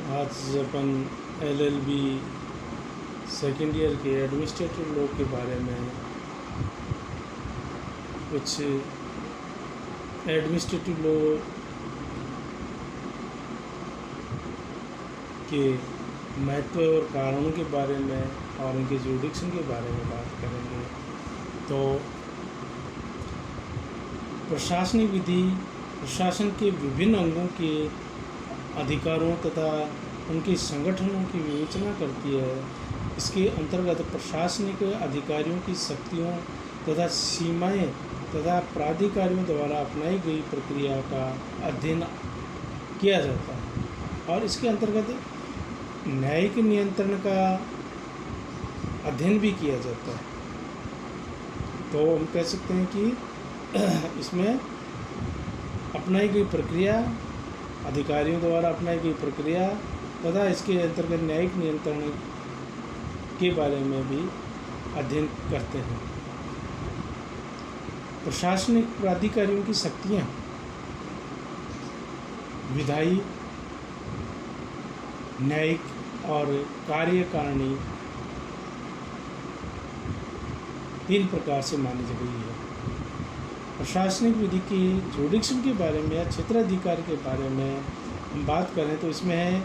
आज अपन LLB second year के administrative law के बारे में कुछ एडमिनिस्ट्रेटिव लॉ के महत्व और कारणों के बारे में और उनके जुडिक्शन के बारे में बात करेंगे। तो प्रशासनिक विधि प्रशासन के विभिन्न अंगों के अधिकारों तथा उनके संगठनों की विवेचना करती है। इसके अंतर्गत प्रशासनिक अधिकारियों की शक्तियों तथा सीमाएं तथा प्राधिकारियों द्वारा अपनाई गई प्रक्रिया का अध्ययन किया जाता है और इसके अंतर्गत न्यायिक नियंत्रण का अध्ययन भी किया जाता है। तो हम कह सकते हैं कि इसमें अपनाई गई प्रक्रिया, अधिकारियों द्वारा अपनाई गई प्रक्रिया तथा इसके अंतर्गत न्यायिक नियंत्रण के बारे में भी अध्ययन करते हैं। प्रशासनिक प्राधिकारियों की शक्तियाँ विधायी, न्यायिक और कार्यकारिणी तीन प्रकार से मानी गई है। प्रशासनिक विधि की जुडिक्शन के बारे में या क्षेत्राधिकार के बारे में हम बात करें तो इसमें है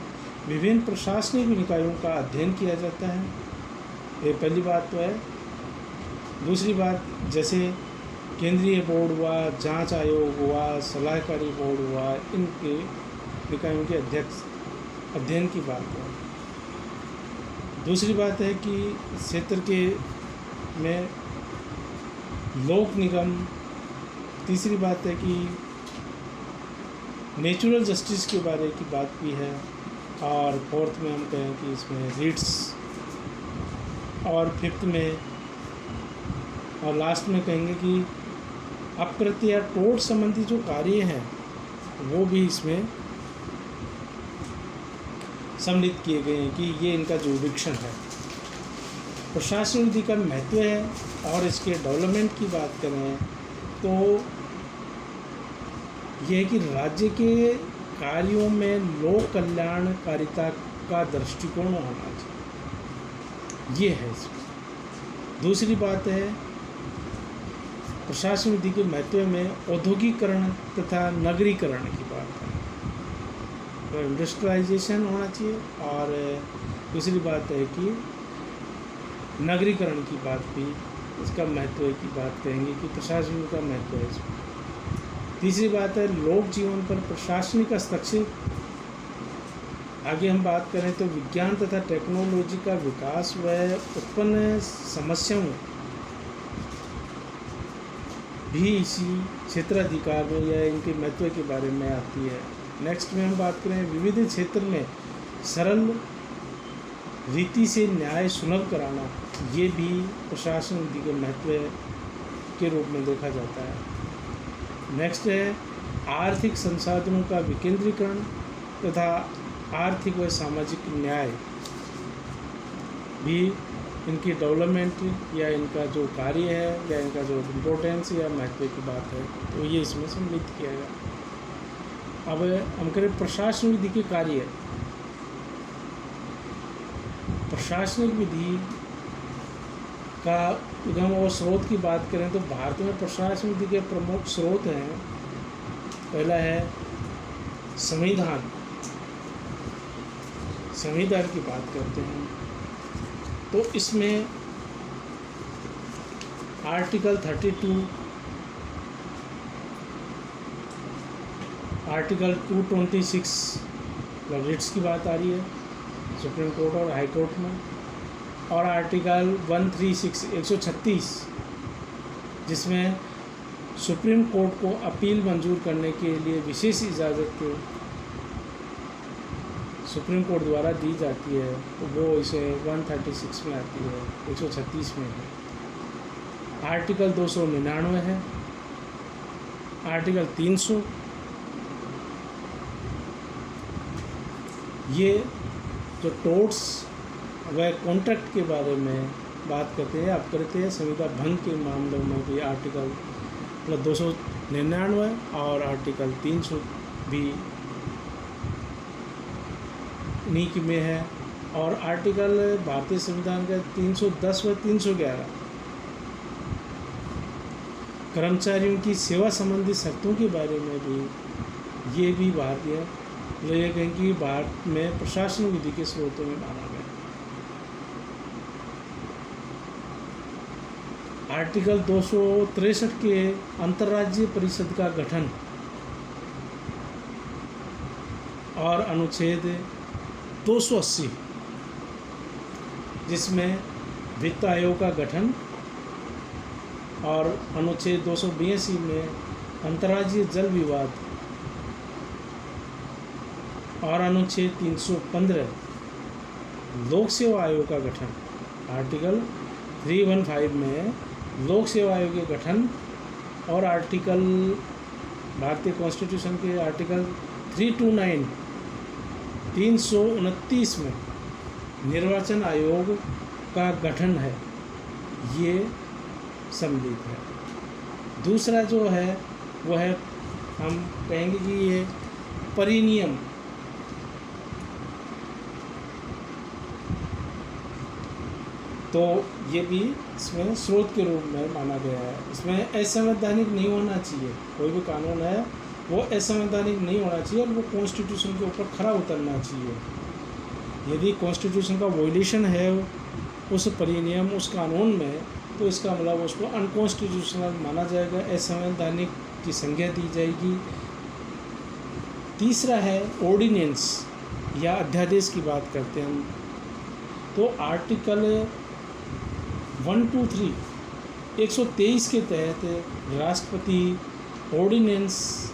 विभिन्न प्रशासनिक निकायों का अध्ययन किया जाता है। ये पहली बात तो है। दूसरी बात, जैसे केंद्रीय बोर्ड हुआ, जांच आयोग हुआ, सलाहकारी बोर्ड हुआ, इनके निकायों के अध्ययन की बात है। दूसरी बात है कि क्षेत्र के में लोक निगम। तीसरी बात है कि नेचुरल जस्टिस के बारे की बात भी है। और फोर्थ में हम कहें कि इसमें रिट्स, और फिफ्थ में और लास्ट में कहेंगे कि अपकृत्य या टोट संबंधी जो कार्य हैं वो भी इसमें सम्मिलित किए गए हैं कि ये इनका जुडिक्शन है। प्रशासन विधि का महत्व है और इसके डेवलपमेंट की बात करें तो यह है कि राज्य के कार्यों में लोक कल्याणकारिता का दृष्टिकोण होना चाहिए, ये है इसमें। दूसरी बात है, प्रशासन विधि के महत्व में औद्योगिकरण तथा नगरीकरण की बात है, तो इंडस्ट्रियलाइजेशन होना चाहिए। और दूसरी बात है कि नगरीकरण की बात भी, इसका महत्व की बात कहेंगे कि प्रशासन का महत्व है इसमें। तीसरी बात है लोक जीवन पर प्रशासनिक हस्तक्षेप। आगे हम बात करें तो विज्ञान तथा टेक्नोलॉजी का विकास व उत्पन्न समस्याओं भी इसी क्षेत्राधिकार में या इनके महत्व के बारे में आती है। नेक्स्ट में हम बात करें विविध क्षेत्र में सरल रीति से न्याय सुलभ कराना, ये भी प्रशासन विधि के महत्व के रूप में देखा जाता है। नेक्स्ट है आर्थिक संसाधनों का विकेंद्रीकरण तथा आर्थिक व सामाजिक न्याय भी इनकी डेवलपमेंट या इनका जो कार्य है या इनका जो इम्पोर्टेंस या महत्व की बात है तो ये इसमें सम्मिलित किया गया। अब हम करें प्रशासन विधि के कार्य। प्रशासनिक विधि का उद्गम और स्रोत की बात करें तो भारत में प्रशासन विधि के प्रमुख स्रोत हैं। पहला है संविधान। संविधान की बात करते हैं तो इसमें आर्टिकल 32, आर्टिकल 226 रिट्स की बात आ रही है सुप्रीम कोर्ट और हाई कोर्ट में, और आर्टिकल 136 136 जिसमें सुप्रीम कोर्ट को अपील मंजूर करने के लिए विशेष इजाज़त सुप्रीम कोर्ट द्वारा दी जाती है, तो वो इसे 136 में आती है, 136 में है। आर्टिकल 299 है, आर्टिकल 300 ये जो टोट्स व कॉन्ट्रैक्ट के बारे में बात करते हैं, आप करते हैं संविधान भंग के मामलों में भी आर्टिकल 299 और आर्टिकल 300 भी इन्हीं की में है। और आर्टिकल भारतीय संविधान का 310 व 311 कर्मचारियों की सेवा संबंधी शर्तों के बारे में भी, ये भी भारतीय लोग कहें कि भारत में प्रशासन विधि के स्रोतों में माना गया। आर्टिकल 263 के अंतर्राज्यीय परिषद का गठन और अनुच्छेद 280 जिसमें वित्त आयोग का गठन, और अनुच्छेद 282 में अंतर्राज्यीय जल विवाद, और अनुच्छेद 315 लोक सेवा आयोग का गठन। आर्टिकल 315 में लोक सेवा आयोग के गठन, और आर्टिकल भारतीय कॉन्स्टिट्यूशन के आर्टिकल 329 329 में निर्वाचन आयोग का गठन है, ये सम्मिलित है। दूसरा जो है वो है, हम कहेंगे कि ये परिनियम, तो ये भी इसमें स्रोत के रूप में माना गया है। इसमें असंवैधानिक नहीं होना चाहिए, कोई भी कानून है वो असंवैधानिक नहीं होना चाहिए, और वो कॉन्स्टिट्यूशन के ऊपर खरा उतरना चाहिए। यदि कॉन्स्टिट्यूशन का वॉयलेशन है उस परिनियम, उस कानून में, तो इसका मतलब उसको अनकॉन्स्टिट्यूशनल माना जाएगा, असंवैधानिक की संज्ञा दी जाएगी। तीसरा है ऑर्डिनेंस या अध्यादेश की बात करते हैं हम, तो आर्टिकल 123 के तहत राष्ट्रपति ऑर्डिनेंस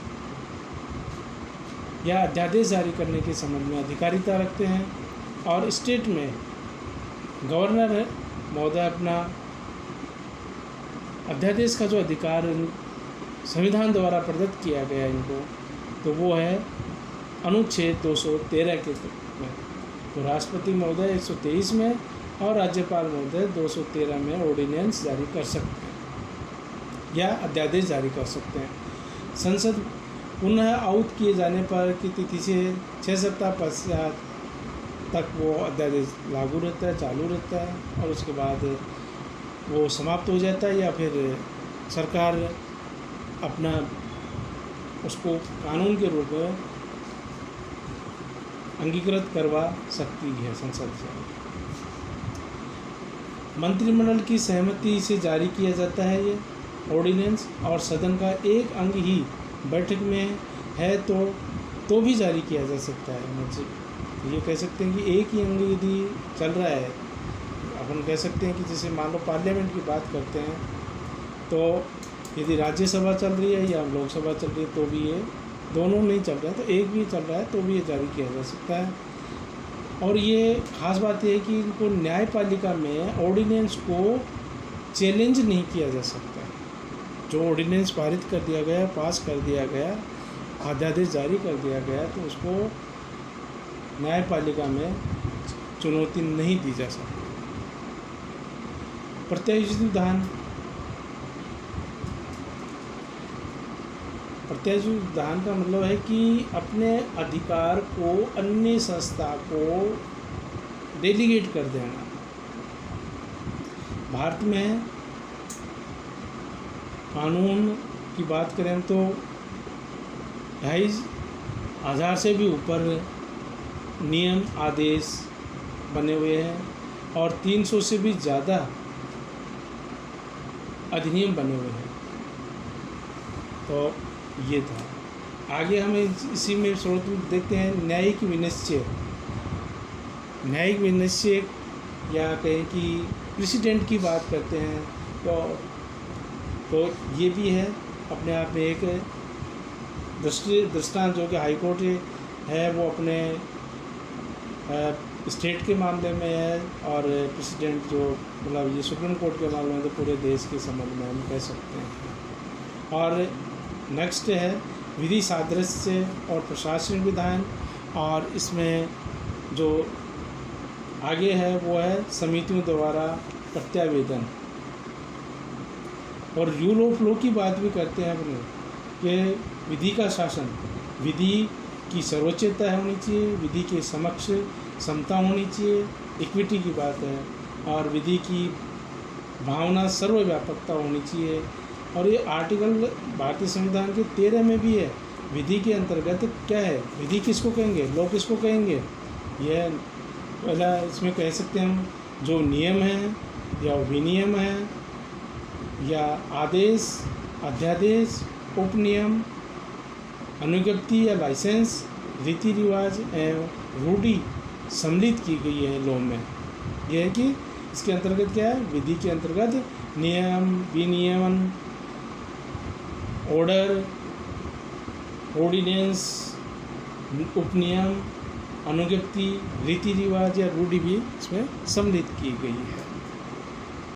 या अध्यादेश जारी करने के संबंध में अधिकारिता रखते हैं, और स्टेट में गवर्नर महोदय अपना अध्यादेश का जो अधिकार संविधान द्वारा प्रदत्त किया गया इनको, तो वो है अनुच्छेद 213 के में। तो राष्ट्रपति महोदय 123 में और राज्यपाल महोदय 213 में ऑर्डिनेंस जारी कर सकते हैं या अध्यादेश जारी कर सकते हैं। संसद पुनः आउट किए जाने पर की तिथि से 6 सप्ताह पश्चात तक वो अध्यादेश लागू रहता है, चालू रहता है, और उसके बाद वो समाप्त हो जाता है, या फिर सरकार अपना उसको कानून के रूप में अंगीकृत करवा सकती है संसद से। मंत्रिमंडल की सहमति से जारी किया जाता है ये ऑर्डिनेंस, और सदन का एक अंग ही बैठक में है तो भी जारी किया जा सकता है। ये कह सकते हैं कि एक ही अंग यदि चल रहा है, अपन कह सकते हैं कि जैसे मान लो पार्लियामेंट की बात करते हैं, तो यदि राज्यसभा चल रही है या लोकसभा चल रही है तो भी ये दोनों नहीं चल रहे हैं, तो एक भी चल रहा है तो भी ये जारी किया जा सकता है। और ये खास बात यह है कि इनको न्यायपालिका में ऑर्डिनेंस को चैलेंज नहीं किया जा सकता। जो ऑर्डिनेंस पारित कर दिया गया, पास कर दिया गया, अध्यादेश जारी कर दिया गया, तो उसको न्यायपालिका में चुनौती नहीं दी जा सकती। प्रत्याशित विधान, प्रत्याशित विधान का मतलब है कि अपने अधिकार को अन्य संस्था को डेलीगेट कर देना। भारत में कानून की बात करें तो 2,500 से भी ऊपर नियम आदेश बने हुए हैं, और 300 से भी ज़्यादा अधिनियम बने हुए हैं। तो ये था। आगे हमें इसी में स्रोत देखते हैं न्यायिक विनिश्चय। न्यायिक विनिश्चय या कहें कि प्रेसिडेंट की बात करते हैं, तो ये भी है अपने आप में एक दृष्टांत, जो कि हाई कोर्ट है वो अपने स्टेट के मामले में है, और प्रेसिडेंट जो मतलब ये सुप्रीम कोर्ट के मामले में तो पूरे देश के संबंध में हम कह सकते हैं। और नेक्स्ट है विधि सादृश्य और प्रशासनिक विधान, और इसमें जो आगे है वो है समितियों द्वारा प्रत्यावेदन। और रूल ऑफ लॉ की बात भी करते हैं अपने कि विधि का शासन, विधि की सर्वोच्चता होनी चाहिए, विधि के समक्ष समता होनी चाहिए, इक्विटी की बात है, और विधि की भावना सर्वव्यापकता होनी चाहिए। और ये आर्टिकल भारतीय संविधान के 13 में भी है। विधि के अंतर्गत क्या है, विधि किसको कहेंगे, लॉ किसको कहेंगे, यह पहला इसमें कह सकते हैं हम, जो नियम है या विनियम है या आदेश, अध्यादेश, उपनियम, अनुज्ञप्ति या लाइसेंस, रीति रिवाज एवं रूढ़ि सम्मिलित की गई है लॉ में। यह है कि इसके अंतर्गत क्या है, विधि के अंतर्गत नियम, विनियमन, ऑर्डर, ऑर्डिनेंस, उपनियम, अनुज्ञप्ति, रीति रिवाज या रूढ़ि भी इसमें सम्मिलित की गई है।